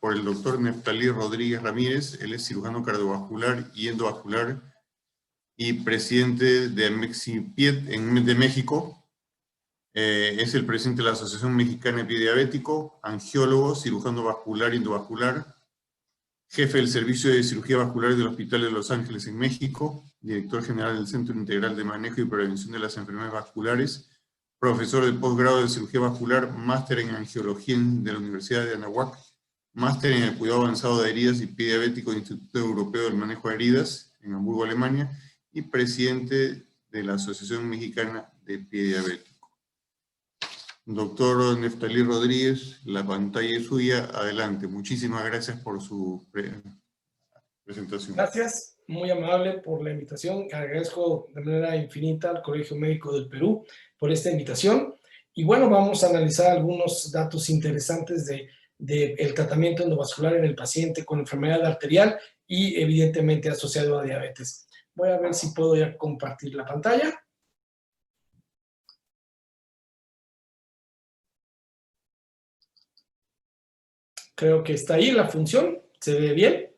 por el doctor Neftalí Rodríguez Ramírez. Él es cirujano cardiovascular y endovascular y presidente de Mexipied de México. Es el presidente de la Asociación Mexicana de Pie Diabético, angiólogo, cirujano vascular y endovascular, jefe del Servicio de Cirugía Vascular del Hospital de Los Ángeles en México, director general del Centro Integral de Manejo y Prevención de las Enfermedades Vasculares, profesor de posgrado de Cirugía Vascular, máster en Angiología de la Universidad de Anáhuac, máster en el Cuidado Avanzado de Heridas y Pie Diabético del Instituto Europeo del Manejo de Heridas, en Hamburgo, Alemania, y presidente de la Asociación Mexicana de Pie Diabético. Doctor Neftalí Rodríguez, la pantalla es suya, adelante. Muchísimas gracias por su presentación. Gracias, muy amable por la invitación. Agradezco de manera infinita al Colegio Médico del Perú por esta invitación. Y bueno, vamos a analizar algunos datos interesantes del tratamiento endovascular en el paciente con enfermedad arterial y evidentemente asociado a diabetes. Voy a ver si puedo ya compartir la pantalla. Creo que está ahí la función. ¿Se ve bien?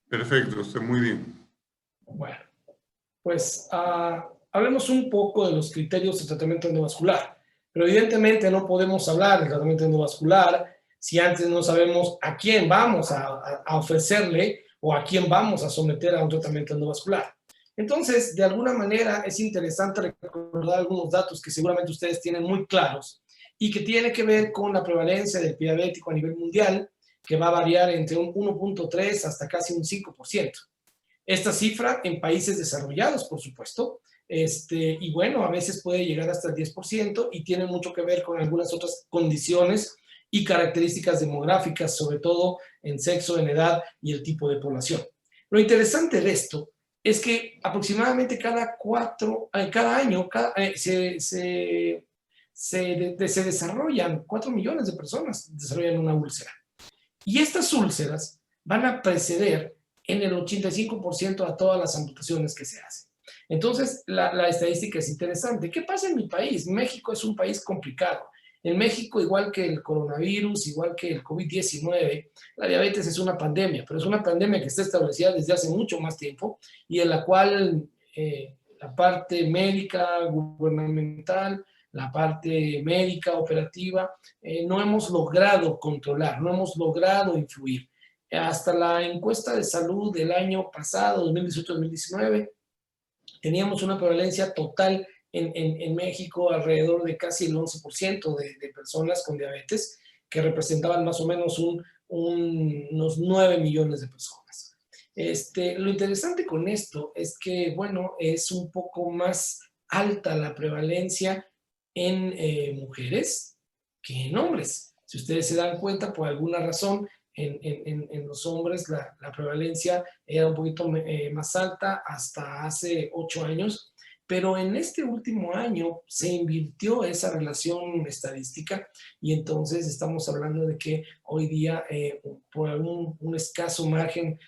Perfecto, está muy bien. Bueno, pues hablemos un poco de los criterios de tratamiento endovascular. Pero evidentemente no podemos hablar del tratamiento endovascular si antes no sabemos a quién vamos a ofrecerle o a quién vamos a someter a un tratamiento endovascular. Entonces, de alguna manera es interesante recordar algunos datos que seguramente ustedes tienen muy claros y que tiene que ver con la prevalencia del pie diabético a nivel mundial, que va a variar entre un 1.3 hasta casi un 5%. Esta cifra en países desarrollados, por supuesto, y bueno, a veces puede llegar hasta el 10% y tiene mucho que ver con algunas otras condiciones y características demográficas, sobre todo en sexo, en edad y el tipo de población. Lo interesante de esto es que aproximadamente cada año se desarrollan 4 millones de personas desarrollan una úlcera. Y estas úlceras van a preceder en el 85% a todas las amputaciones que se hacen. Entonces, la estadística es interesante. ¿Qué pasa en mi país? México es un país complicado. En México, igual que el coronavirus, igual que el COVID-19, la diabetes es una pandemia, pero es una pandemia que está establecida desde hace mucho más tiempo y en la cual la parte médica, gubernamental, la parte médica, operativa, no hemos logrado controlar, no hemos logrado influir. Hasta la encuesta de salud del año pasado, 2018-2019, teníamos una prevalencia total en México alrededor de casi el 11% de personas con diabetes, que representaban más o menos unos 9 millones de personas. Lo interesante con esto es que, bueno, es un poco más alta la prevalencia en mujeres que en hombres. Si ustedes se dan cuenta, por alguna razón, en los hombres la prevalencia era un poquito más alta hasta hace 8 años, pero en este último año se invirtió esa relación estadística y entonces estamos hablando de que hoy día, por un escaso margen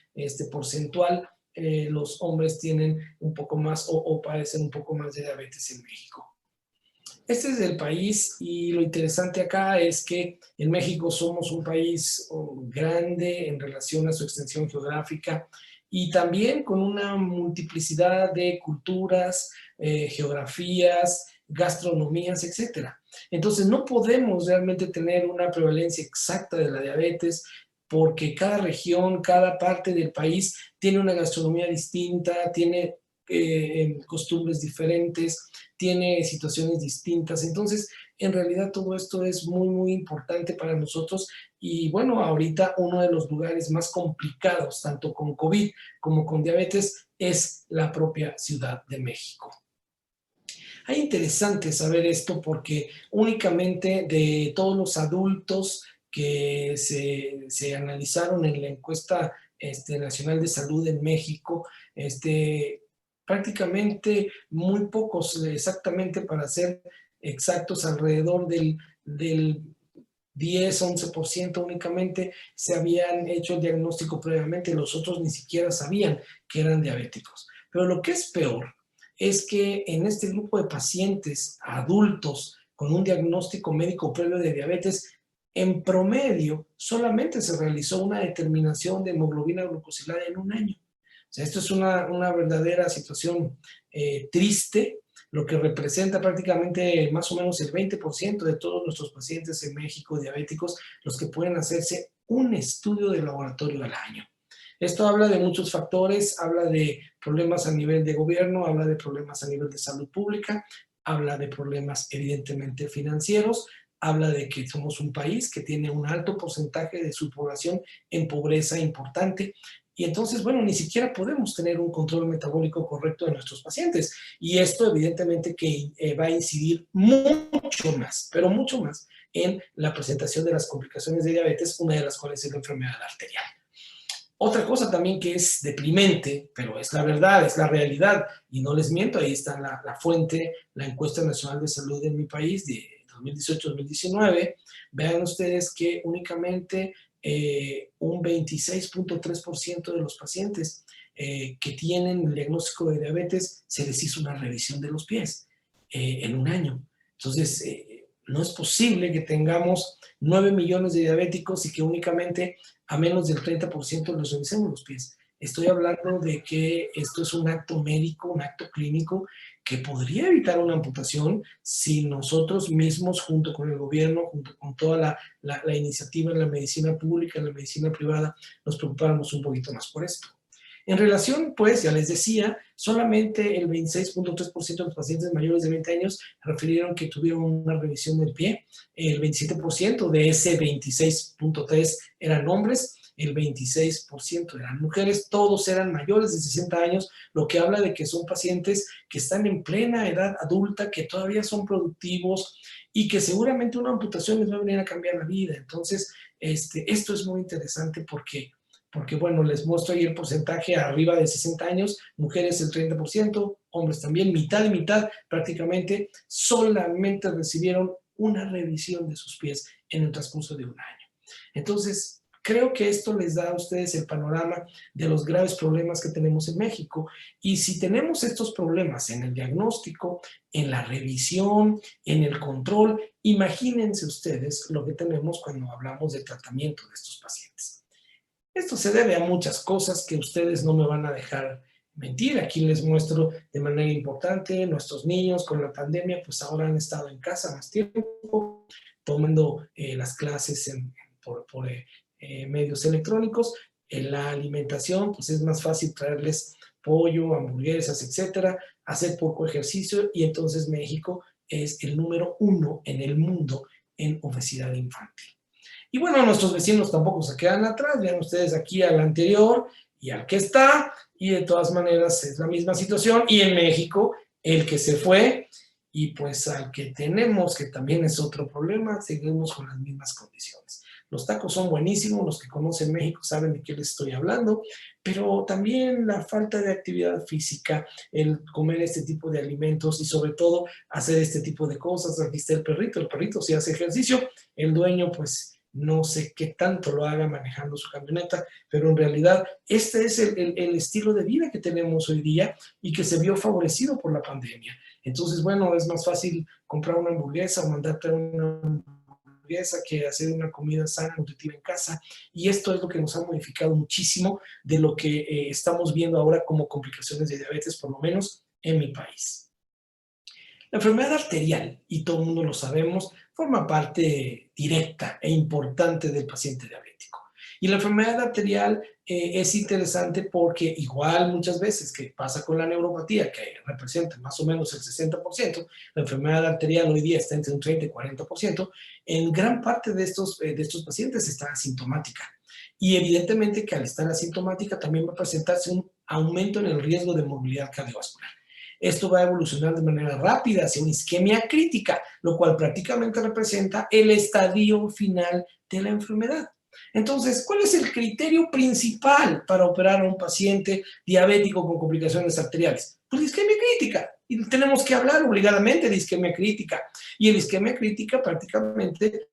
porcentual, los hombres tienen un poco más o padecen un poco más de diabetes en México. Este es el país y lo interesante acá es que en México somos un país grande en relación a su extensión geográfica y también con una multiplicidad de culturas, geografías, gastronomías, etc. Entonces no podemos realmente tener una prevalencia exacta de la diabetes porque cada región, cada parte del país tiene una gastronomía distinta, tiene costumbres diferentes, tiene situaciones distintas. Entonces, en realidad todo esto es muy, muy importante para nosotros y bueno, ahorita uno de los lugares más complicados, tanto con COVID como con diabetes, es la propia Ciudad de México. Es interesante saber esto porque únicamente de todos los adultos que se analizaron en la encuesta nacional de salud en México, prácticamente muy pocos, exactamente para ser exactos, alrededor del 10-11% únicamente se habían hecho el diagnóstico previamente, los otros ni siquiera sabían que eran diabéticos. Pero lo que es peor es que en este grupo de pacientes adultos con un diagnóstico médico previo de diabetes, en promedio solamente se realizó una determinación de hemoglobina glucosilada en un año. O sea, esto es una verdadera situación triste, lo que representa prácticamente más o menos el 20% de todos nuestros pacientes en México diabéticos, los que pueden hacerse un estudio de laboratorio al año. Esto habla de muchos factores, habla de problemas a nivel de gobierno, habla de problemas a nivel de salud pública, habla de problemas evidentemente financieros, habla de que somos un país que tiene un alto porcentaje de su población en pobreza importante. Y entonces, bueno, ni siquiera podemos tener un control metabólico correcto de nuestros pacientes. Y esto evidentemente que va a incidir mucho más, pero mucho más, en la presentación de las complicaciones de diabetes, una de las cuales es la enfermedad arterial. Otra cosa también que es deprimente, pero es la verdad, es la realidad, y no les miento, ahí está la fuente, la encuesta nacional de salud en mi país de 2018-2019, vean ustedes que únicamente un 26.3% de los pacientes que tienen el diagnóstico de diabetes se les hizo una revisión de los pies en un año. Entonces, no es posible que tengamos 9 millones de diabéticos y que únicamente a menos del 30% les revisemos los pies. Estoy hablando de que esto es un acto médico, un acto clínico que podría evitar una amputación si nosotros mismos, junto con el gobierno, junto con toda la iniciativa en la medicina pública, en la medicina privada, nos preocupáramos un poquito más por esto. En relación, pues, ya les decía, solamente el 26.3% de los pacientes mayores de 20 años refirieron que tuvieron una revisión del pie, el 27% de ese 26.3% eran hombres, el 26% eran mujeres, todos eran mayores de 60 años, lo que habla de que son pacientes que están en plena edad adulta, que todavía son productivos y que seguramente una amputación les va a venir a cambiar la vida. Entonces, esto es muy interesante porque bueno, les muestro ahí el porcentaje arriba de 60 años, mujeres el 30%, hombres también, mitad y mitad prácticamente, solamente recibieron una revisión de sus pies en el transcurso de un año. Entonces, creo que esto les da a ustedes el panorama de los graves problemas que tenemos en México. Y si tenemos estos problemas en el diagnóstico, en la revisión, en el control, imagínense ustedes lo que tenemos cuando hablamos de tratamiento de estos pacientes. Esto se debe a muchas cosas que ustedes no me van a dejar mentir. Aquí les muestro de manera importante, nuestros niños con la pandemia, pues ahora han estado en casa más tiempo, tomando las clases por medios electrónicos. En la alimentación, pues es más fácil traerles pollo, hamburguesas, etcétera, hacer poco ejercicio y entonces México es el número 1 en el mundo en obesidad infantil. Y bueno, nuestros vecinos tampoco se quedan atrás, vean ustedes aquí al anterior y al que está, y de todas maneras es la misma situación, y en México, el que se fue, y pues al que tenemos, que también es otro problema, seguimos con las mismas condiciones. Los tacos son buenísimos, los que conocen México saben de qué les estoy hablando, pero también la falta de actividad física, el comer este tipo de alimentos y sobre todo hacer este tipo de cosas. Aquí está el perrito sí hace ejercicio, el dueño pues no sé qué tanto lo haga manejando su camioneta, pero en realidad este es el estilo de vida que tenemos hoy día y que se vio favorecido por la pandemia. Entonces, bueno, es más fácil comprar una hamburguesa o mandarte una hamburguesa que hacer una comida sana, nutritiva en casa, y esto es lo que nos ha modificado muchísimo de lo que estamos viendo ahora como complicaciones de diabetes, por lo menos en mi país. La enfermedad arterial, y todo el mundo lo sabemos, forma parte directa e importante del paciente diabético. Y la enfermedad arterial es interesante porque igual muchas veces que pasa con la neuropatía, que representa más o menos el 60%, la enfermedad arterial hoy día está entre un 30 y 40%, en gran parte de estos pacientes está asintomática. Y evidentemente que al estar asintomática también va a presentarse un aumento en el riesgo de morbilidad cardiovascular. Esto va a evolucionar de manera rápida hacia una isquemia crítica, lo cual prácticamente representa el estadio final de la enfermedad. Entonces, ¿cuál es el criterio principal para operar a un paciente diabético con complicaciones arteriales? Pues la isquemia crítica. Y tenemos que hablar obligadamente de isquemia crítica. Y en isquemia crítica prácticamente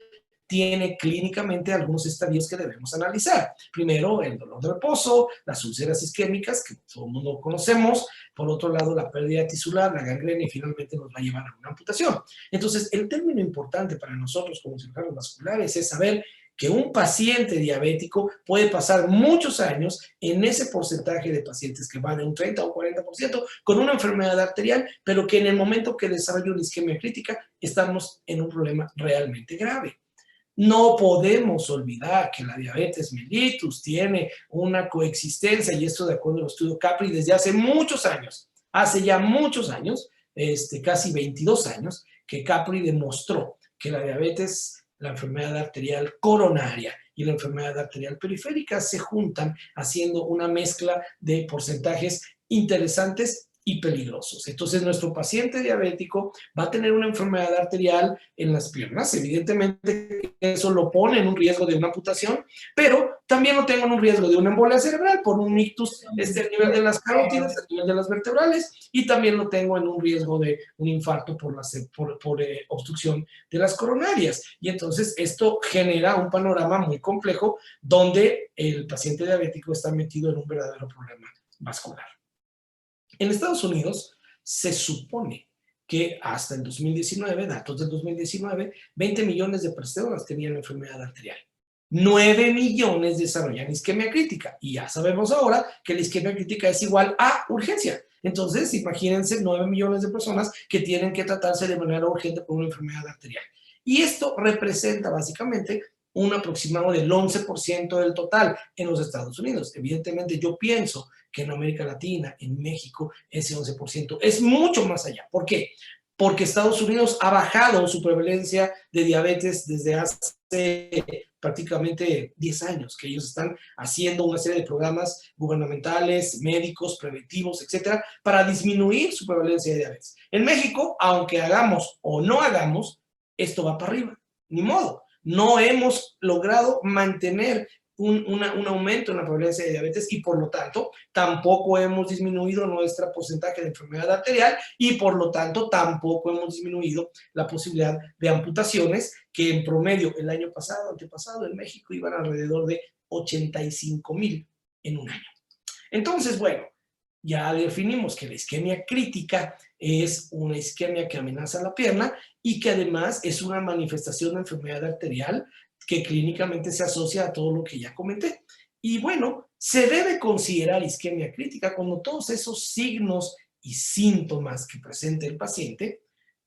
tiene clínicamente algunos estadios que debemos analizar. Primero, el dolor de reposo, las úlceras isquémicas, que todo el mundo conocemos. Por otro lado, la pérdida tisular, la gangrena, y finalmente nos va a llevar a una amputación. Entonces, el término importante para nosotros como cirujanos vasculares es saber que un paciente diabético puede pasar muchos años en ese porcentaje de pacientes que van de un 30 o 40% con una enfermedad arterial, pero que en el momento que desarrolla una isquemia crítica estamos en un problema realmente grave. No podemos olvidar que la diabetes mellitus tiene una coexistencia, y esto de acuerdo al estudio Capri, desde hace muchos años, hace ya muchos años, casi 22 años, que Capri demostró que la diabetes, la enfermedad arterial coronaria y la enfermedad arterial periférica se juntan haciendo una mezcla de porcentajes interesantes y peligrosos. Entonces, nuestro paciente diabético va a tener una enfermedad arterial en las piernas. Evidentemente, eso lo pone en un riesgo de una amputación, pero también lo tengo en un riesgo de una embolia cerebral por un ictus a nivel de las carótidas, a nivel de las vertebrales, y también lo tengo en un riesgo de un infarto por obstrucción de las coronarias. Y entonces, esto genera un panorama muy complejo donde el paciente diabético está metido en un verdadero problema vascular. En Estados Unidos se supone que hasta el 2019, datos del 2019, 20 millones de personas tenían enfermedad arterial. 9 millones desarrollan isquemia crítica. Y ya sabemos ahora que la isquemia crítica es igual a urgencia. Entonces, imagínense 9 millones de personas que tienen que tratarse de manera urgente por una enfermedad arterial. Y esto representa básicamente un aproximado del 11% del total en los Estados Unidos. Evidentemente, yo pienso que en América Latina, en México, ese 11% es mucho más allá. ¿Por qué? Porque Estados Unidos ha bajado su prevalencia de diabetes desde hace prácticamente 10 años, que ellos están haciendo una serie de programas gubernamentales, médicos, preventivos, etcétera, para disminuir su prevalencia de diabetes. En México, aunque hagamos o no hagamos, esto va para arriba, ni modo. No hemos logrado mantener un aumento en la prevalencia de diabetes y por lo tanto tampoco hemos disminuido nuestro porcentaje de enfermedad arterial y por lo tanto tampoco hemos disminuido la posibilidad de amputaciones que en promedio el año pasado, antepasado en México iban alrededor de 85,000 en un año. Entonces, bueno, ya definimos que la isquemia crítica es una isquemia que amenaza la pierna y que además es una manifestación de enfermedad arterial que clínicamente se asocia a todo lo que ya comenté. Y bueno, se debe considerar isquemia crítica cuando todos esos signos y síntomas que presenta el paciente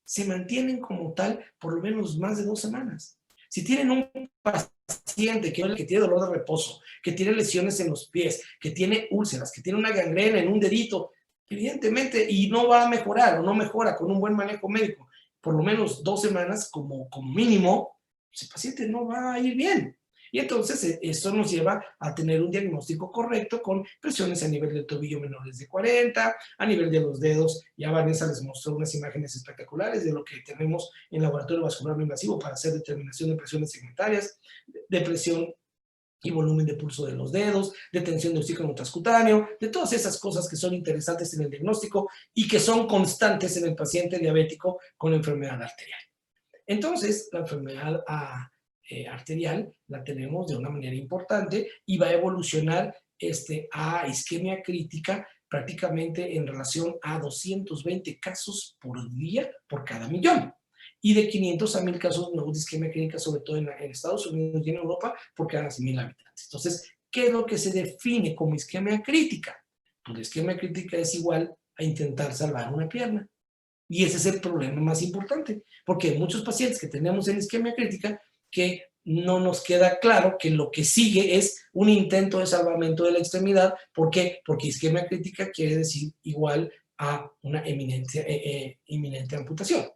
se mantienen como tal por lo menos más de 2 semanas. Si tienen un paciente que tiene dolor de reposo, que tiene lesiones en los pies, que tiene úlceras, que tiene una gangrena en un dedito, evidentemente, y no va a mejorar o no mejora con un buen manejo médico, por lo menos 2 semanas como mínimo, ese paciente no va a ir bien. Y entonces esto nos lleva a tener un diagnóstico correcto con presiones a nivel del tobillo menores de 40, a nivel de los dedos. Ya Vanessa les mostró unas imágenes espectaculares de lo que tenemos en laboratorio vascular no invasivo para hacer determinación de presiones segmentarias, de presión y volumen de pulso de los dedos, de tensión de oxígeno transcutáneo, de todas esas cosas que son interesantes en el diagnóstico y que son constantes en el paciente diabético con enfermedad arterial. Entonces, la enfermedad arterial la tenemos de una manera importante y va a evolucionar a isquemia crítica prácticamente en relación a 220 casos por día por cada millón. Y de 500 a 1,000 casos nuevos de isquemia clínica, sobre todo en Estados Unidos y en Europa, por cada 100,000 habitantes. Entonces, ¿qué es lo que se define como isquemia crítica? Pues la isquemia crítica es igual a intentar salvar una pierna. Y ese es el problema más importante, porque hay muchos pacientes que tenemos en isquemia crítica que no nos queda claro que lo que sigue es un intento de salvamento de la extremidad. ¿Por qué? Porque isquemia crítica quiere decir igual a una inminente amputación.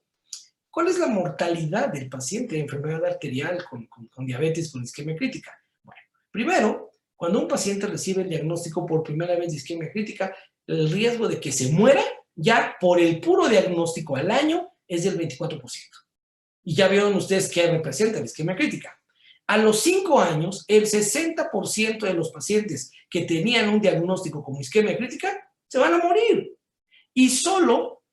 ¿Cuál es la mortalidad del paciente de enfermedad arterial con diabetes con isquemia crítica? Bueno, primero, cuando un paciente recibe el diagnóstico por primera vez de isquemia crítica, el riesgo de que se muera ya por el puro diagnóstico al año es del 24%. Y ya vieron ustedes qué representa la isquemia crítica. A los 5 años, el 60% de los pacientes que tenían un diagnóstico como isquemia crítica se van a morir. Y solo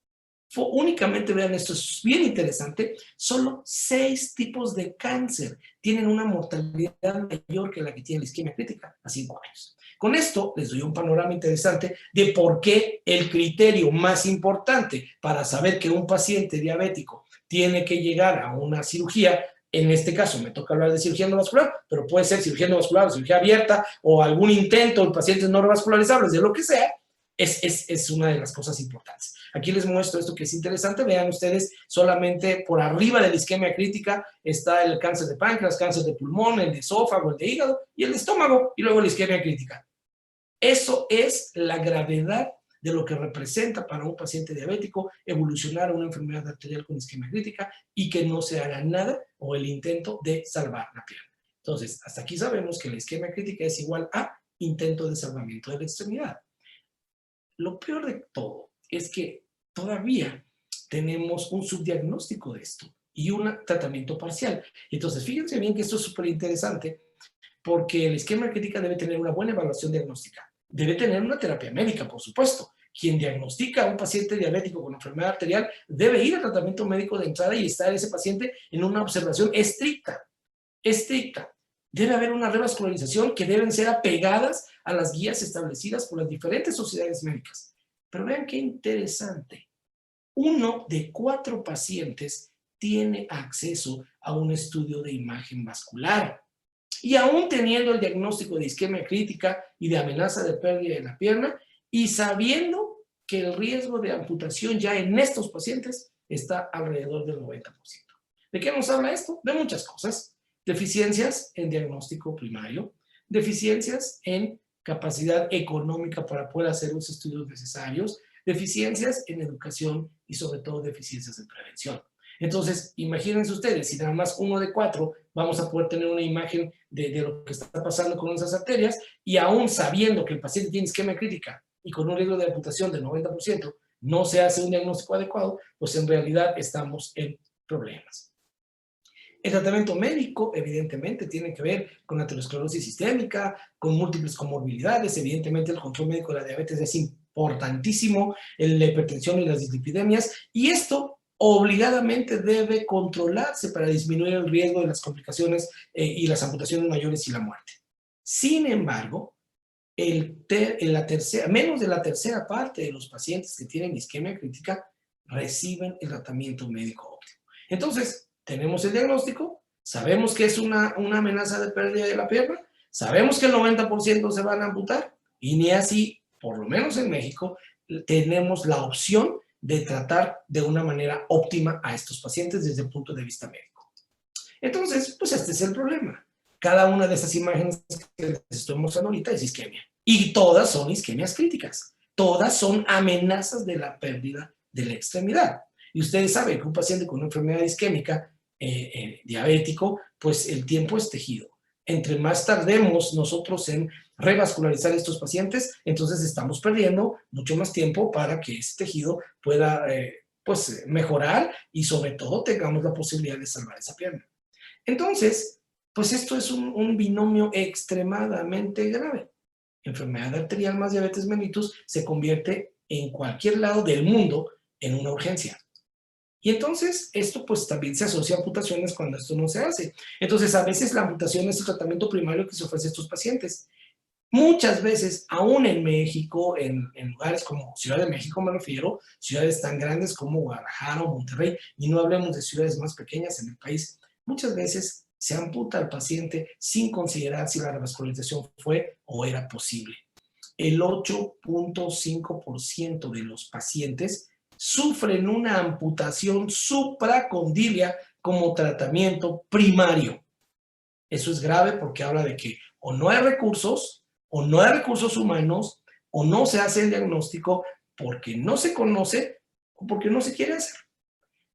únicamente, vean, esto es bien interesante, solo 6 tipos de cáncer tienen una mortalidad mayor que la que tiene la isquemia crítica a 5 años. Con esto les doy un panorama interesante de por qué el criterio más importante para saber que un paciente diabético tiene que llegar a una cirugía, en este caso me toca hablar de cirugía endovascular, pero puede ser cirugía endovascular, cirugía abierta o algún intento en pacientes no revascularizables, de lo que sea, es una de las cosas importantes. Aquí les muestro esto que es interesante. Vean ustedes, solamente por arriba de la isquemia crítica está el cáncer de páncreas, cáncer de pulmón, el de esófago, el de hígado y el de estómago, y luego la isquemia crítica. Eso es la gravedad de lo que representa para un paciente diabético evolucionar a una enfermedad arterial con isquemia crítica y que no se haga nada o el intento de salvar la pierna. Entonces, hasta aquí sabemos que la isquemia crítica es igual a intento de salvamiento de la extremidad. Lo peor de todo es que todavía tenemos un subdiagnóstico de esto y un tratamiento parcial. Entonces, fíjense bien que esto es súper interesante porque la isquemia crítica debe tener una buena evaluación diagnóstica. Debe tener una terapia médica, por supuesto. Quien diagnostica a un paciente diabético con enfermedad arterial debe ir al tratamiento médico de entrada y estar ese paciente en una observación estricta. Estricta. Debe haber una revascularización que deben ser apegadas a las guías establecidas por las diferentes sociedades médicas. Pero vean qué interesante. 1 de 4 pacientes tiene acceso a un estudio de imagen vascular. Y aún teniendo el diagnóstico de isquemia crítica y de amenaza de pérdida de la pierna, y sabiendo que el riesgo de amputación ya en estos pacientes está alrededor del 90%. ¿De qué nos habla esto? De muchas cosas. Deficiencias en diagnóstico primario, deficiencias en capacidad económica para poder hacer los estudios necesarios, deficiencias en educación y sobre todo deficiencias en prevención. Entonces, imagínense ustedes, si nada más 1 de 4 vamos a poder tener una imagen de lo que está pasando con esas arterias, y aún sabiendo que el paciente tiene isquemia crítica y con un riesgo de amputación del 90%, no se hace un diagnóstico adecuado, pues en realidad estamos en problemas. El tratamiento médico, evidentemente, tiene que ver con aterosclerosis sistémica, con múltiples comorbilidades. Evidentemente, el control médico de la diabetes es importantísimo, la hipertensión y las dislipidemias, y esto obligadamente debe controlarse para disminuir el riesgo de las complicaciones y las amputaciones mayores y la muerte. Sin embargo, menos de la tercera parte de los pacientes que tienen isquemia crítica reciben el tratamiento médico óptimo. Entonces, tenemos el diagnóstico, sabemos que es una amenaza de pérdida de la pierna, sabemos que el 90% se van a amputar, y ni así, por lo menos en México, tenemos la opción de tratar de una manera óptima a estos pacientes desde el punto de vista médico. Entonces, pues este es el problema. Cada una de esas imágenes que les estoy mostrando ahorita es isquemia. Y todas son isquemias críticas. Todas son amenazas de la pérdida de la extremidad. Y ustedes saben que un paciente con una enfermedad isquémica diabético, pues el tiempo es tejido. Entre más tardemos nosotros en revascularizar estos pacientes, entonces estamos perdiendo mucho más tiempo para que ese tejido pueda pues mejorar y sobre todo tengamos la posibilidad de salvar esa pierna. Entonces, pues esto es un binomio extremadamente grave. Enfermedad arterial más diabetes mellitus se convierte en cualquier lado del mundo en una urgencia. Y entonces esto pues también se asocia a amputaciones cuando esto no se hace. Entonces a veces la amputación es el tratamiento primario que se ofrece a estos pacientes. Muchas veces, aún en México, en lugares como Ciudad de México me refiero, ciudades tan grandes como Guadalajara o Monterrey, y no hablemos de ciudades más pequeñas en el país, muchas veces se amputa al paciente sin considerar si la revascularización fue o era posible. El 8.5% de los pacientes sufren una amputación supracondilia como tratamiento primario. Eso es grave porque habla de que o no hay recursos humanos, o no se hace el diagnóstico porque no se conoce o porque no se quiere hacer.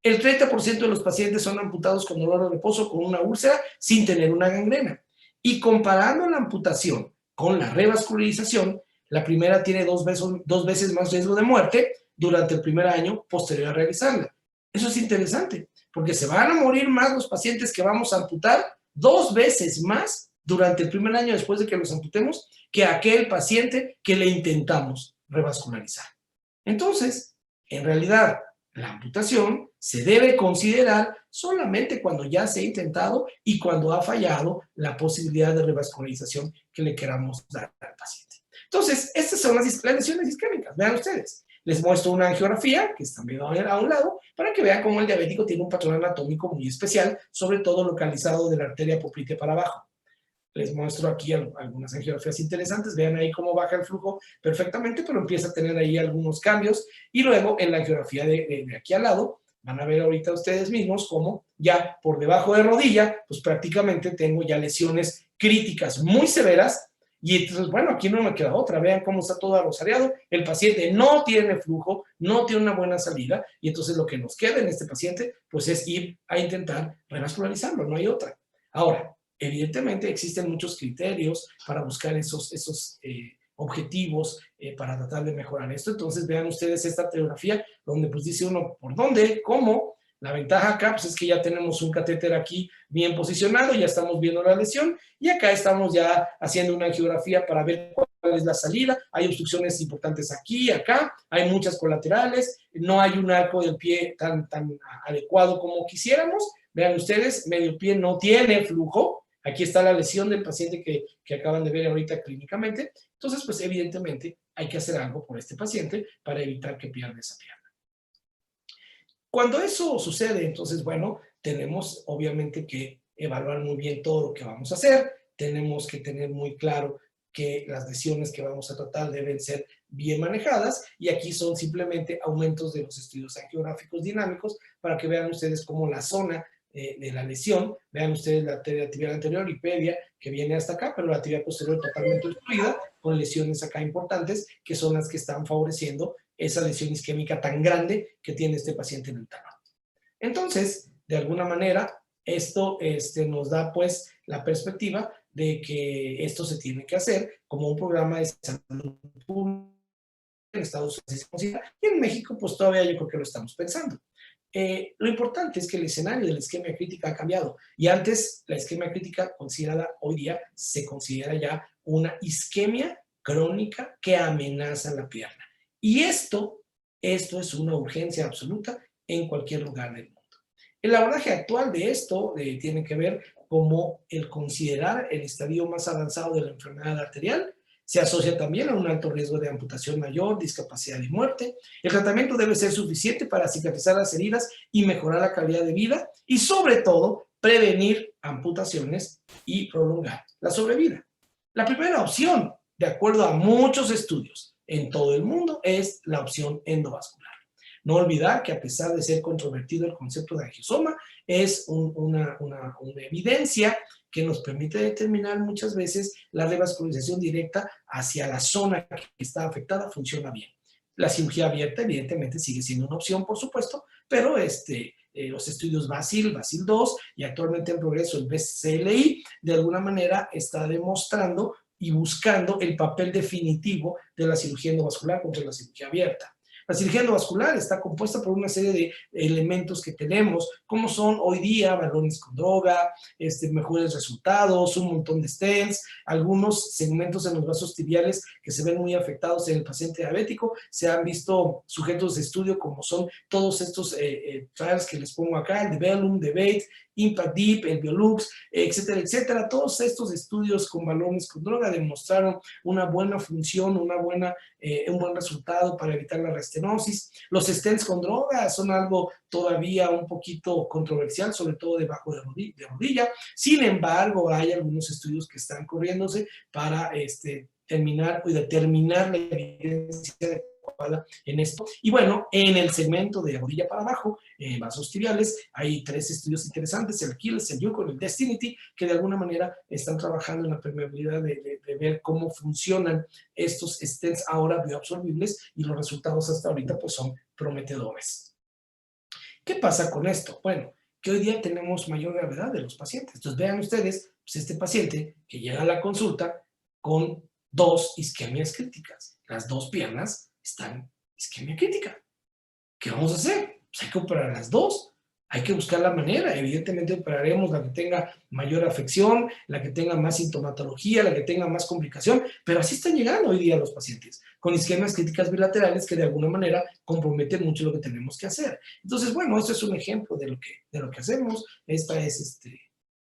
El 30% de los pacientes son amputados con dolor de reposo, con una úlcera, sin tener una gangrena. Y comparando la amputación con la revascularización, la primera tiene dos veces más riesgo de muerte durante el primer año posterior a realizarla. Eso es interesante, porque se van a morir más los pacientes que vamos a amputar 2 veces más durante el primer año después de que los amputemos que aquel paciente que le intentamos revascularizar. Entonces, en realidad, La amputación se debe considerar solamente cuando ya se ha intentado y cuando ha fallado la posibilidad de revascularización que le queramos dar al paciente. Entonces, estas son las lesiones isquémicas. Vean ustedes. Les muestro una angiografía, que están viendo a un lado, para que vean cómo el diabético tiene un patrón anatómico muy especial, sobre todo localizado de la arteria poplite para abajo. Les muestro aquí algunas angiografías interesantes. Vean ahí cómo baja el flujo perfectamente, pero empieza a tener ahí algunos cambios. Y luego en la angiografía de aquí al lado, van a ver ahorita ustedes mismos cómo ya por debajo de rodilla, pues prácticamente tengo ya lesiones críticas muy severas. Y entonces, bueno, aquí no me queda otra. Vean cómo está todo arrosariado. El paciente no tiene flujo, no tiene una buena salida. Y entonces lo que nos queda en este paciente, pues es ir a intentar revascularizarlo. No hay otra. Ahora, evidentemente existen muchos criterios para buscar esos objetivos para tratar de mejorar esto. Entonces vean ustedes esta teografía donde pues dice uno por dónde, cómo. La ventaja acá pues es que ya tenemos un catéter aquí bien posicionado, ya estamos viendo la lesión y acá estamos ya haciendo una angiografía para ver cuál es la salida. Hay obstrucciones importantes aquí, acá, hay muchas colaterales, no hay un arco del pie tan adecuado como quisiéramos. Vean ustedes, medio pie no tiene flujo. Aquí está la lesión del paciente que acaban de ver ahorita clínicamente. Entonces, pues evidentemente hay que hacer algo por este paciente para evitar que pierda esa pierna. Cuando eso sucede, entonces, bueno, tenemos obviamente que evaluar muy bien todo lo que vamos a hacer. Tenemos que tener muy claro que las lesiones que vamos a tratar deben ser bien manejadas y aquí son simplemente aumentos de los estudios angiográficos dinámicos para que vean ustedes cómo la zona de la lesión, vean ustedes la arteria tibial anterior y pedia que viene hasta acá, pero la tibia posterior totalmente obstruida, con lesiones acá importantes que son las que están favoreciendo esa lesión isquémica tan grande que tiene este paciente en el talón. Entonces, de alguna manera, esto nos da pues la perspectiva de que esto se tiene que hacer como un programa de salud pública en Estados Unidos y en México pues todavía yo creo que lo estamos pensando. Lo importante es que el escenario de la isquemia crítica ha cambiado y antes la isquemia crítica considerada hoy día se considera ya una isquemia crónica que amenaza la pierna. Y esto es una urgencia absoluta en cualquier lugar del mundo. El abordaje actual de esto tiene que ver como el considerar el estadio más avanzado de la enfermedad arterial. Se asocia también a un alto riesgo de amputación mayor, discapacidad y muerte. El tratamiento debe ser suficiente para cicatrizar las heridas y mejorar la calidad de vida y, sobre todo, prevenir amputaciones y prolongar la sobrevida. La primera opción, de acuerdo a muchos estudios en todo el mundo, es la opción endovascular. No olvidar que a pesar de ser controvertido el concepto de angiosoma, es una evidencia que nos permite determinar muchas veces la revascularización directa hacia la zona que está afectada funciona bien. La cirugía abierta evidentemente sigue siendo una opción, por supuesto, pero los estudios BASIL 2 y actualmente en progreso el BCLI de alguna manera está demostrando y buscando el papel definitivo de la cirugía endovascular contra la cirugía abierta. La cirugía endovascular está compuesta por una serie de elementos que tenemos, como son hoy día balones con droga, mejores resultados, un montón de stents, algunos segmentos en los vasos tibiales que se ven muy afectados en el paciente diabético. Se han visto sujetos de estudio como son todos estos trials que les pongo acá, el de Bellum, Debate, Impact Deep, el Biolux, etcétera, etcétera. Todos estos estudios con balones con droga demostraron una buena función, un buen resultado para evitar la restenosis. Los stents con droga son algo todavía un poquito controversial, sobre todo debajo de rodilla. Sin embargo, hay algunos estudios que están corriéndose para determinar la evidencia adecuada en esto. Y bueno, en el segmento de rodilla para abajo, vasos tibiales, hay 3 estudios interesantes, el Achilles, el Yukon, el Destinity, que de alguna manera están trabajando en la permeabilidad de ver cómo funcionan estos stents ahora bioabsorbibles y los resultados hasta ahorita pues son prometedores. ¿Qué pasa con esto? Bueno, que hoy día tenemos mayor gravedad de los pacientes. Entonces vean ustedes, pues este paciente que llega a la consulta con 2 isquemias críticas. Las 2 piernas están isquemia crítica. ¿Qué vamos a hacer? Pues hay que operar las 2. Hay que buscar la manera. Evidentemente operaremos la que tenga mayor afección, la que tenga más sintomatología, la que tenga más complicación, pero así están llegando hoy día los pacientes, con isquemias críticas bilaterales que de alguna manera comprometen mucho lo que tenemos que hacer. Entonces, bueno, esto es un ejemplo de lo que hacemos. Esta es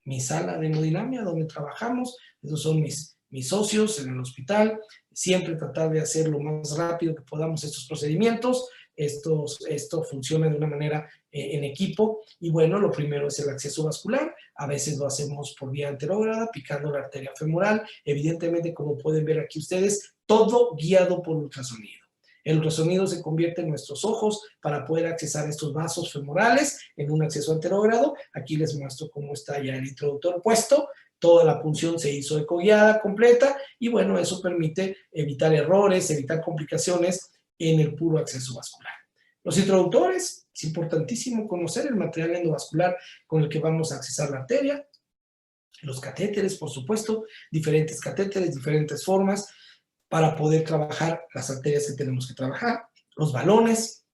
mi sala de hemodinamia donde trabajamos. Estos son mis socios en el hospital. Siempre tratar de hacer lo más rápido que podamos estos procedimientos. Esto funciona de una manera en equipo, y bueno, lo primero es el acceso vascular. A veces lo hacemos por vía anterógrada, picando la arteria femoral, evidentemente, como pueden ver aquí ustedes, todo guiado por ultrasonido. El ultrasonido se convierte en nuestros ojos para poder accesar estos vasos femorales en un acceso anterógrado. Aquí les muestro cómo está ya el introductor puesto. Toda la punción se hizo ecoguiada completa, y bueno, eso permite evitar errores, evitar complicaciones en el puro acceso vascular. Los introductores, es importantísimo conocer el material endovascular con el que vamos a accesar la arteria. Los catéteres, por supuesto, diferentes catéteres, diferentes formas para poder trabajar las arterias que tenemos que trabajar. Los balones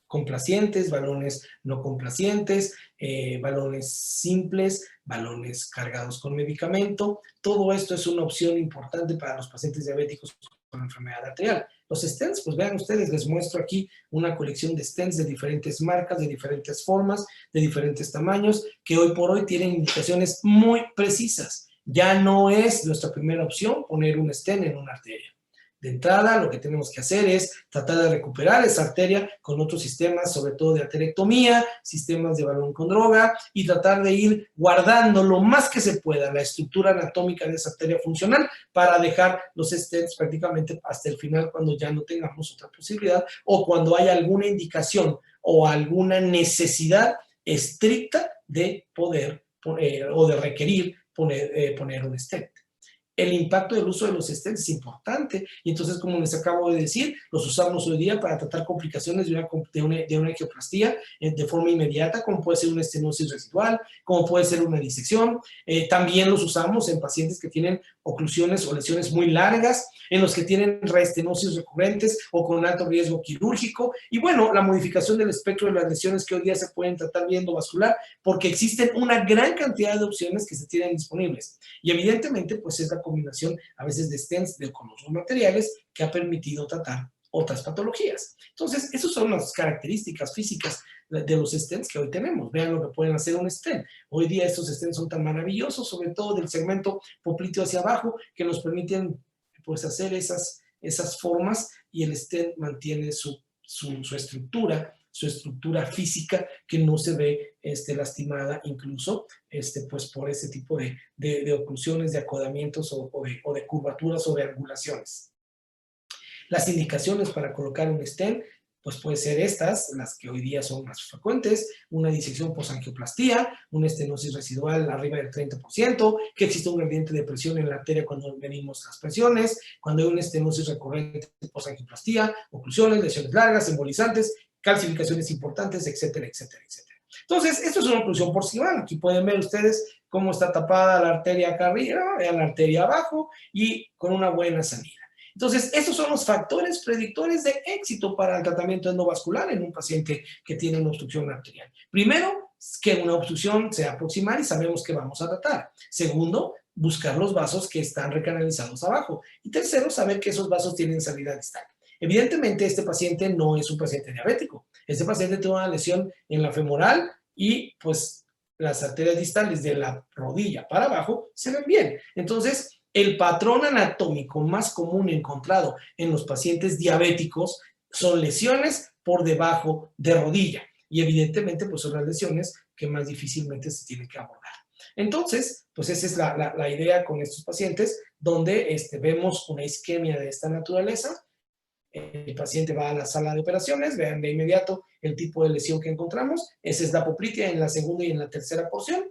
complacientes, balones no complacientes, balones simples, balones cargados con medicamento. Todo esto es una opción importante para los pacientes diabéticos con enfermedad arterial. Los stents, pues vean ustedes, les muestro aquí una colección de stents de diferentes marcas, de diferentes formas, de diferentes tamaños, que hoy por hoy tienen indicaciones muy precisas. Ya no es nuestra primera opción poner un stent en una arteria. De entrada, lo que tenemos que hacer es tratar de recuperar esa arteria con otros sistemas, sobre todo de arteriectomía, sistemas de balón con droga, y tratar de ir guardando lo más que se pueda la estructura anatómica de esa arteria funcional para dejar los stents prácticamente hasta el final, cuando ya no tengamos otra posibilidad o cuando haya alguna indicación o alguna necesidad estricta de poder o de requerir poner un stent. El impacto del uso de los stents es importante, y entonces, como les acabo de decir, los usamos hoy día para tratar complicaciones de una angioplastía de forma inmediata, como puede ser una estenosis residual, como puede ser una disección. También los usamos en pacientes que tienen oclusiones o lesiones muy largas, en los que tienen reestenosis recurrentes o con alto riesgo quirúrgico. Y bueno, la modificación del espectro de las lesiones que hoy día se pueden tratar vía endovascular, porque existen una gran cantidad de opciones que se tienen disponibles. Y evidentemente, pues es la combinación a veces de stents con otros materiales que ha permitido tratar otras patologías. Entonces, esas son las características físicas de los stents que hoy tenemos. Vean lo que pueden hacer un stent. Hoy día estos stents son tan maravillosos, sobre todo del segmento popliteo hacia abajo, que nos permiten pues hacer esas formas, y el stent mantiene su estructura física, que no se ve lastimada incluso pues por ese tipo de oclusiones, de acodamientos o de curvaturas o de angulaciones. Las indicaciones para colocar un stent pues puede ser estas, las que hoy día son más frecuentes: una disección posangioplastía, una estenosis residual arriba del 30%, que existe un gradiente de presión en la arteria cuando medimos las presiones, cuando hay una estenosis recurrente posangioplastía, oclusiones, lesiones largas, embolizantes, calcificaciones importantes, etcétera, etcétera, etcétera. Entonces, esto es una oclusión porcinal. Aquí pueden ver ustedes cómo está tapada la arteria acá arriba, la arteria abajo, y con una buena salida. Entonces, estos son los factores predictores de éxito para el tratamiento endovascular en un paciente que tiene una obstrucción arterial. Primero, que una obstrucción sea proximal y sabemos que vamos a tratar. Segundo, buscar los vasos que están recanalizados abajo. Y tercero, saber que esos vasos tienen salida distal. Evidentemente, este paciente no es un paciente diabético. Este paciente tiene una lesión en la femoral, y pues las arterias distales de la rodilla para abajo se ven bien. Entonces, el patrón anatómico más común encontrado en los pacientes diabéticos son lesiones por debajo de rodilla, y evidentemente pues son las lesiones que más difícilmente se tienen que abordar. Entonces, pues esa es la idea con estos pacientes, donde vemos una isquemia de esta naturaleza. El paciente va a la sala de operaciones, vean de inmediato el tipo de lesión que encontramos. Esa es la poplitea en la segunda y en la tercera porción.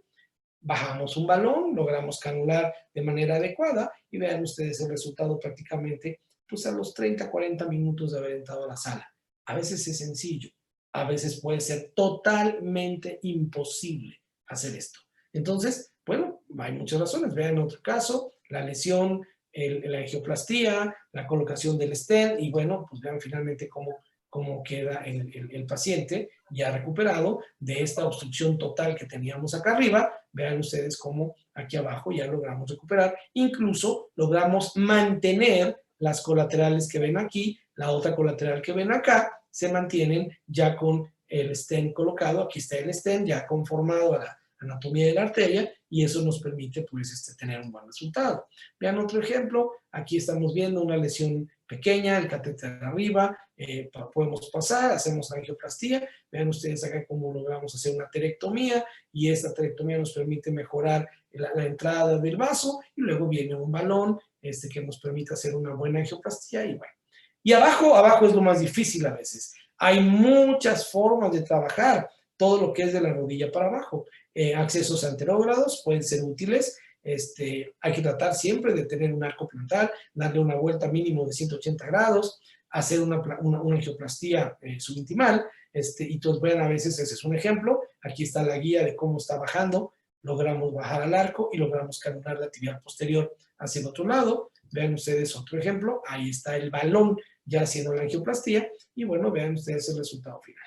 Bajamos un balón, logramos canular de manera adecuada, y vean ustedes el resultado prácticamente pues a los 30, 40 minutos de haber entrado a la sala. A veces es sencillo, a veces puede ser totalmente imposible hacer esto. Entonces, bueno, hay muchas razones. Vean otro caso, la lesión, la angioplastía, la colocación del stent, y bueno, pues vean finalmente cómo cómo queda el paciente ya recuperado de esta obstrucción total que teníamos acá arriba. Vean ustedes cómo aquí abajo ya logramos recuperar. Incluso logramos mantener las colaterales que ven aquí, la otra colateral que ven acá, se mantienen ya con el stent colocado. Aquí está el stent ya conformado a la anatomía de la arteria y eso nos permite pues tener un buen resultado. Vean otro ejemplo, aquí estamos viendo una lesión pequeña, el catéter arriba, podemos pasar, hacemos angioplastía, vean ustedes acá cómo logramos hacer una aterectomía y esta aterectomía nos permite mejorar la entrada del vaso y luego viene un balón que nos permite hacer una buena angioplastía y bueno. Y abajo es lo más difícil a veces. Hay muchas formas de trabajar todo lo que es de la rodilla para abajo. Accesos anterógrados pueden ser útiles. Hay que tratar siempre de tener un arco plantar, darle una vuelta mínimo de 180 grados, hacer una angioplastía subintimal, y entonces, bueno, a veces ese es un ejemplo. Aquí está la guía de cómo está bajando, logramos bajar al arco y logramos canular la tibial posterior hacia el otro lado. Vean ustedes otro ejemplo, ahí está el balón ya haciendo la angioplastía y bueno, vean ustedes el resultado final.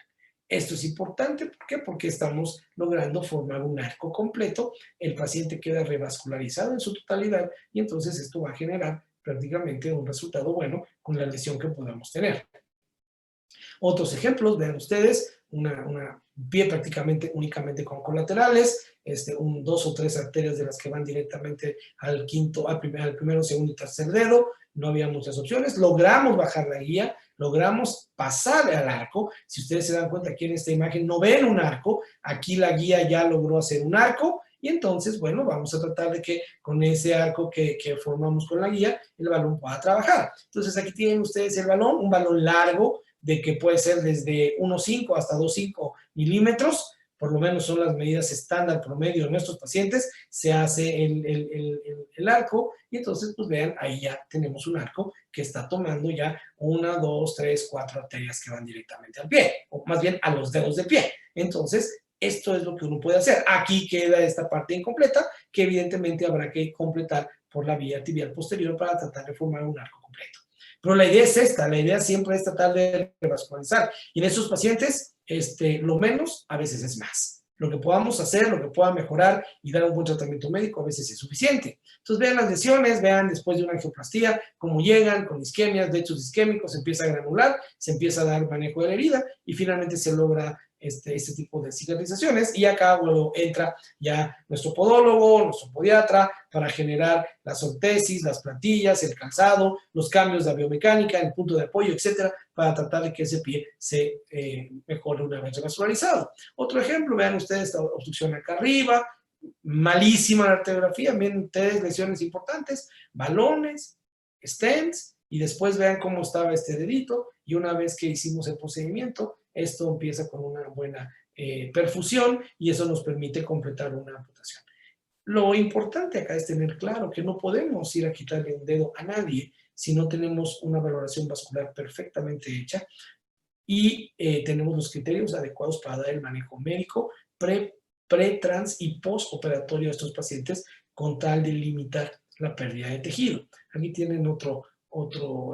Esto es importante, ¿por qué? Porque estamos logrando formar un arco completo, el paciente queda revascularizado en su totalidad y entonces esto va a generar prácticamente un resultado bueno con la lesión que podamos tener. Otros ejemplos, vean ustedes, un pie prácticamente únicamente con colaterales, 2 o 3 arterias de las que van directamente al primero, segundo y tercer dedo, no había muchas opciones, logramos bajar la guía, logramos pasar al arco. Si ustedes se dan cuenta aquí en esta imagen no ven un arco, aquí la guía ya logró hacer un arco y entonces, bueno, vamos a tratar de que con ese arco que formamos con la guía, el balón pueda trabajar. Entonces aquí tienen ustedes el balón, un balón largo de que puede ser desde 1,5 hasta 2,5 milímetros, por lo menos son las medidas estándar promedio de nuestros pacientes, se hace el arco y entonces pues vean, ahí ya tenemos un arco que está tomando ya 1, 2, 3, 4 arterias que van directamente al pie, o más bien a los dedos del pie. Entonces, esto es lo que uno puede hacer. Aquí queda esta parte incompleta que evidentemente habrá que completar por la vía tibial posterior para tratar de formar un arco completo. Pero la idea es esta, la idea siempre es tratar de revascularizar. Y en esos pacientes, lo menos a veces es más. Lo que podamos hacer, lo que pueda mejorar y dar un buen tratamiento médico a veces es suficiente. Entonces vean las lesiones, vean después de una angioplastía cómo llegan con isquemias, lechos isquémicos, se empieza a granular, se empieza a dar manejo de la herida y finalmente se logra este tipo de cicatrizaciones y acá bueno, entra ya nuestro podólogo, nuestro podiatra para generar las ortesis, las plantillas, el calzado, los cambios de biomecánica, el punto de apoyo, etcétera, para tratar de que ese pie se mejore una vez revascularizado. Otro ejemplo, vean ustedes esta obstrucción acá arriba, malísima la arteriografía, miren ustedes lesiones importantes, balones, stents, y después vean cómo estaba este dedito, y una vez que hicimos el procedimiento, esto empieza con una buena perfusión, y eso nos permite completar una amputación. Lo importante acá es tener claro que no podemos ir a quitarle un dedo a nadie si no tenemos una valoración vascular perfectamente hecha y tenemos los criterios adecuados para dar el manejo médico pre, trans y postoperatorio a estos pacientes con tal de limitar la pérdida de tejido. Aquí tienen otro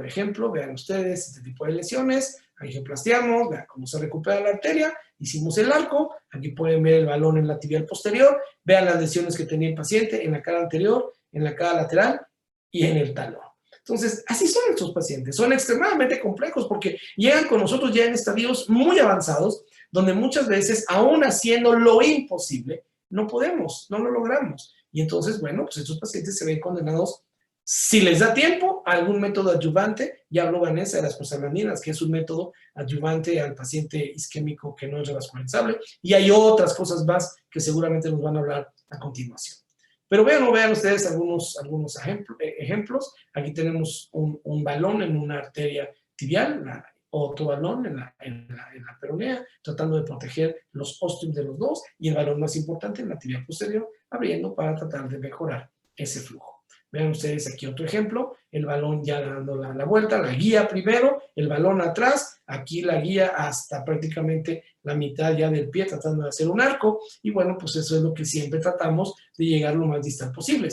ejemplo, vean ustedes este tipo de lesiones, angioplastiamos, vean cómo se recupera la arteria, hicimos el arco, aquí pueden ver el balón en la tibial posterior, vean las lesiones que tenía el paciente en la cara anterior, en la cara lateral y en el talón. Entonces, así son estos pacientes, son extremadamente complejos porque llegan con nosotros ya en estadios muy avanzados, donde muchas veces, aún haciendo lo imposible, no podemos, no lo logramos. Y entonces, bueno, pues estos pacientes se ven condenados, si les da tiempo, a algún método adyuvante. Ya habló Vanessa de las prostaglandinas, que es un método adyuvante al paciente isquémico que no es revascularizable. Y hay otras cosas más que seguramente nos van a hablar a continuación. Pero vean ustedes algunos ejemplos. Aquí tenemos un balón en una arteria tibial, otro balón en la peronea, tratando de proteger los ostiums de los dos, y el balón más importante en la tibia posterior, abriendo para tratar de mejorar ese flujo. Vean ustedes aquí otro ejemplo, el balón ya dando la vuelta, la guía primero, el balón atrás, aquí la guía hasta prácticamente la mitad ya del pie tratando de hacer un arco, y bueno, pues eso es lo que siempre tratamos de llegar lo más distal posible.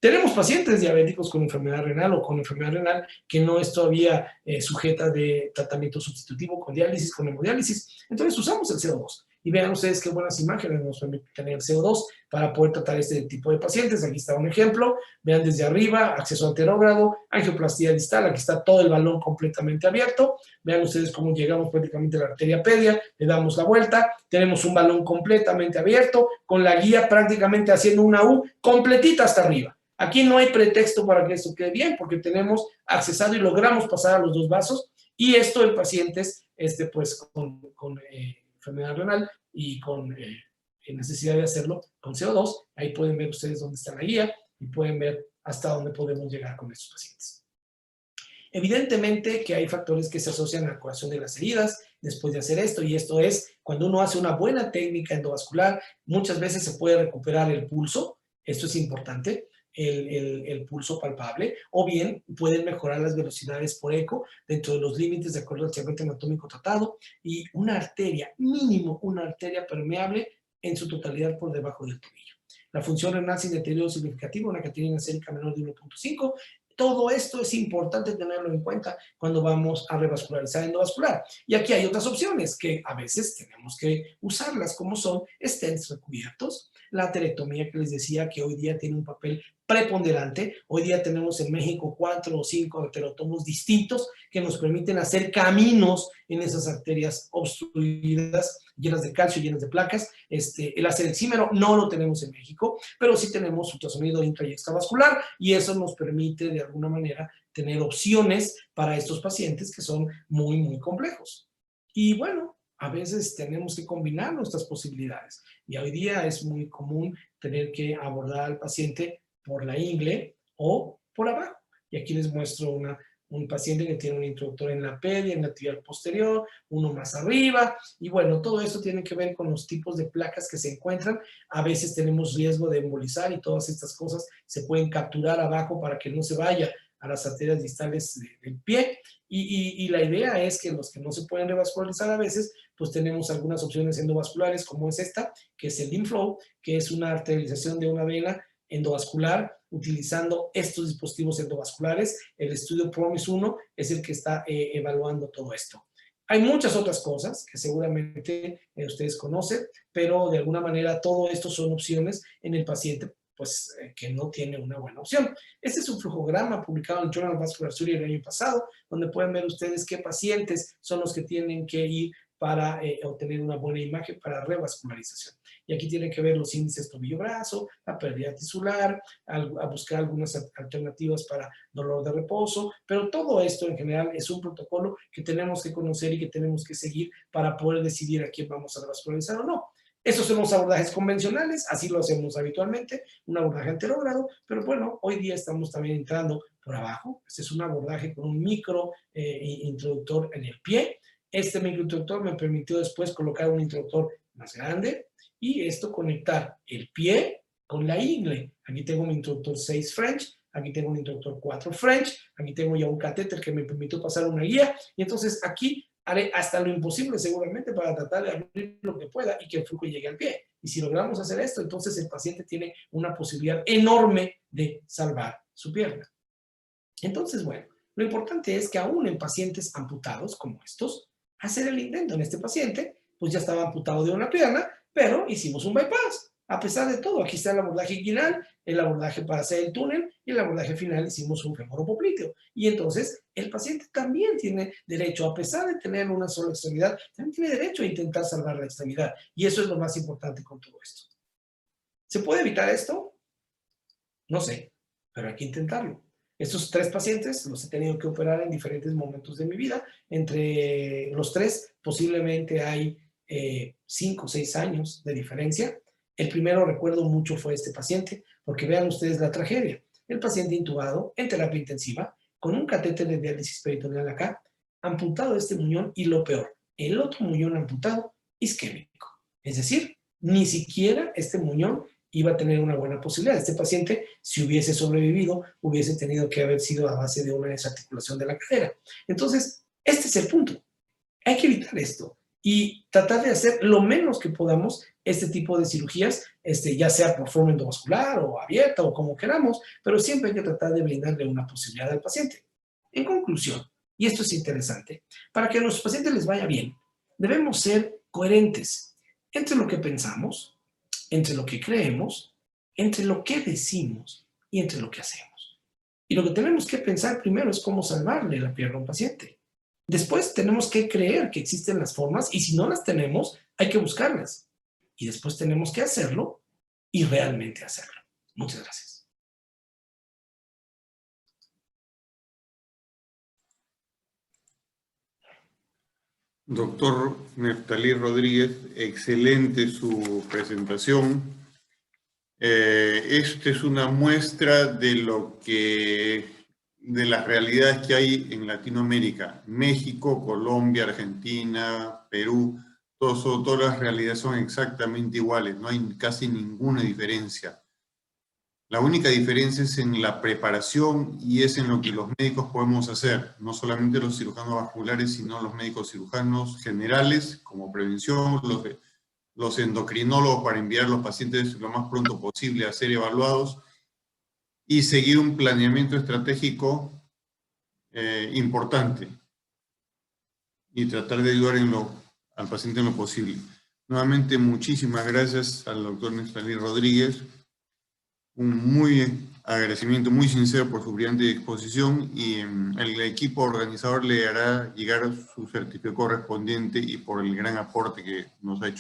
Tenemos pacientes diabéticos con enfermedad renal o con enfermedad renal que no es todavía sujeta de tratamiento sustitutivo con diálisis, con hemodiálisis. Entonces usamos el CO2. Y vean ustedes qué buenas imágenes nos permite tener el CO2 para poder tratar este tipo de pacientes. Aquí está un ejemplo. Vean desde arriba, acceso anterógrado, angioplastía distal. Aquí está todo el balón completamente abierto. Vean ustedes cómo llegamos prácticamente a la arteria pedia. Le damos la vuelta. Tenemos un balón completamente abierto con la guía prácticamente haciendo una U completita hasta arriba. Aquí no hay pretexto para que esto quede bien, porque tenemos accesado y logramos pasar a los dos vasos, y esto en pacientes pues, con enfermedad renal y con necesidad de hacerlo con CO2. Ahí pueden ver ustedes dónde está la guía y pueden ver hasta dónde podemos llegar con estos pacientes. Evidentemente que hay factores que se asocian a la curación de las heridas después de hacer esto, y esto es cuando uno hace una buena técnica endovascular, muchas veces se puede recuperar el pulso, esto es importante, el pulso palpable, o bien pueden mejorar las velocidades por eco dentro de los límites de acuerdo al segmento anatómico tratado, y una arteria, mínimo una arteria permeable en su totalidad por debajo del tobillo. La función renal sin deterioro significativo, una creatinina sérica menor de 1.5. Todo esto es importante tenerlo en cuenta cuando vamos a revascularizar endovascular. Y aquí hay otras opciones que a veces tenemos que usarlas, como son stents recubiertos, la aterectomía que les decía que hoy día tiene un papel preponderante. Hoy día tenemos en México 4 o 5 aterotomos distintos que nos permiten hacer caminos en esas arterias obstruidas, llenas de calcio, llenas de placas. El acerexímero no lo tenemos en México, pero sí tenemos ultrasonido intra y extravascular, y eso nos permite de alguna manera tener opciones para estos pacientes que son muy, muy complejos. Y bueno, a veces tenemos que combinar nuestras posibilidades, y hoy día es muy común tener que abordar al paciente por la ingle o por abajo. Y aquí les muestro un paciente que tiene un introductor en la pedia, en la tibial posterior, uno más arriba, y bueno, todo esto tiene que ver con los tipos de placas que se encuentran. A veces tenemos riesgo de embolizar, y todas estas cosas se pueden capturar abajo para que no se vaya a las arterias distales del pie, y la idea es que los que no se pueden revascularizar a veces, pues tenemos algunas opciones endovasculares, como es esta, que es el InFlow, que es una arterialización de una vena endovascular utilizando estos dispositivos endovasculares. El estudio PROMIS-1 es el que está evaluando todo esto. Hay muchas otras cosas que seguramente ustedes conocen, pero de alguna manera todo esto son opciones en el paciente pues, que no tiene una buena opción. Este es un flujograma publicado en el Journal of Vascular Surgery el año pasado, donde pueden ver ustedes qué pacientes son los que tienen que ir para obtener una buena imagen para revascularización. Y aquí tienen que ver los índices tobillo-brazo, la pérdida tisular, a buscar algunas alternativas para dolor de reposo, pero todo esto en general es un protocolo que tenemos que conocer y que tenemos que seguir para poder decidir a quién vamos a revascularizar o no. Estos son los abordajes convencionales, así lo hacemos habitualmente, un abordaje anterógrado, pero bueno, hoy día estamos también entrando por abajo. Este es un abordaje con un micro introductor en el pie. Este microintroductor me permitió después colocar un introductor más grande y esto conectar el pie con la ingle. Aquí tengo mi introductor 6 French, aquí tengo un introductor 4 French, aquí tengo ya un catéter que me permitió pasar una guía, y entonces aquí haré hasta lo imposible seguramente para tratar de abrir lo que pueda y que el flujo llegue al pie. Y si logramos hacer esto, entonces el paciente tiene una posibilidad enorme de salvar su pierna. Entonces, bueno, lo importante es que aún en pacientes amputados como estos, hacer el intento. En este paciente, pues ya estaba amputado de una pierna, pero hicimos un bypass. A pesar de todo, aquí está el abordaje inguinal, el abordaje para hacer el túnel, y el abordaje final hicimos un femoropopliteo. Y entonces, el paciente también tiene derecho, a pesar de tener una sola extremidad, también tiene derecho a intentar salvar la extremidad. Y eso es lo más importante con todo esto. ¿Se puede evitar esto? No sé, pero hay que intentarlo. Estos 3 pacientes los he tenido que operar en diferentes momentos de mi vida. Entre los 3 posiblemente hay 5 o 6 años de diferencia. El primero recuerdo mucho fue este paciente, porque vean ustedes la tragedia. El paciente intubado en terapia intensiva, con un catéter de diálisis peritoneal acá, amputado este muñón, y lo peor, el otro muñón amputado isquémico. Es decir, ni siquiera este muñón iba a tener una buena posibilidad. Este paciente, si hubiese sobrevivido, hubiese tenido que haber sido a base de una desarticulación de la cadera. Entonces, este es el punto. Hay que evitar esto. y tratar de hacer lo menos que podamos este tipo de cirugías, ya sea por forma endovascular o abierta o como queramos, pero siempre hay que tratar de brindarle una posibilidad al paciente. En conclusión, y esto es interesante, para que a nuestros pacientes les vaya bien, debemos ser coherentes entre lo que pensamos, entre lo que creemos, entre lo que decimos y entre lo que hacemos. Y lo que tenemos que pensar primero es cómo salvarle la pierna a un paciente. Después tenemos que creer que existen las formas y si no las tenemos, hay que buscarlas. Y después tenemos que hacerlo y realmente hacerlo. Muchas gracias. Doctor Neftalí Rodríguez, excelente su presentación. Esta es una muestra de de las realidades que hay en Latinoamérica. México, Colombia, Argentina, Perú, todas las realidades son exactamente iguales, no hay casi ninguna diferencia. La única diferencia es en la preparación y es en lo que los médicos podemos hacer, no solamente los cirujanos vasculares, sino los médicos cirujanos generales, como prevención, los endocrinólogos para enviar a los pacientes lo más pronto posible a ser evaluados y seguir un planeamiento estratégico importante y tratar de ayudar al paciente en lo posible. Nuevamente, muchísimas gracias al doctor Neftalí Rodríguez. Un muy agradecimiento muy sincero por su brillante exposición y el equipo organizador le hará llegar su certificado correspondiente y por el gran aporte que nos ha hecho.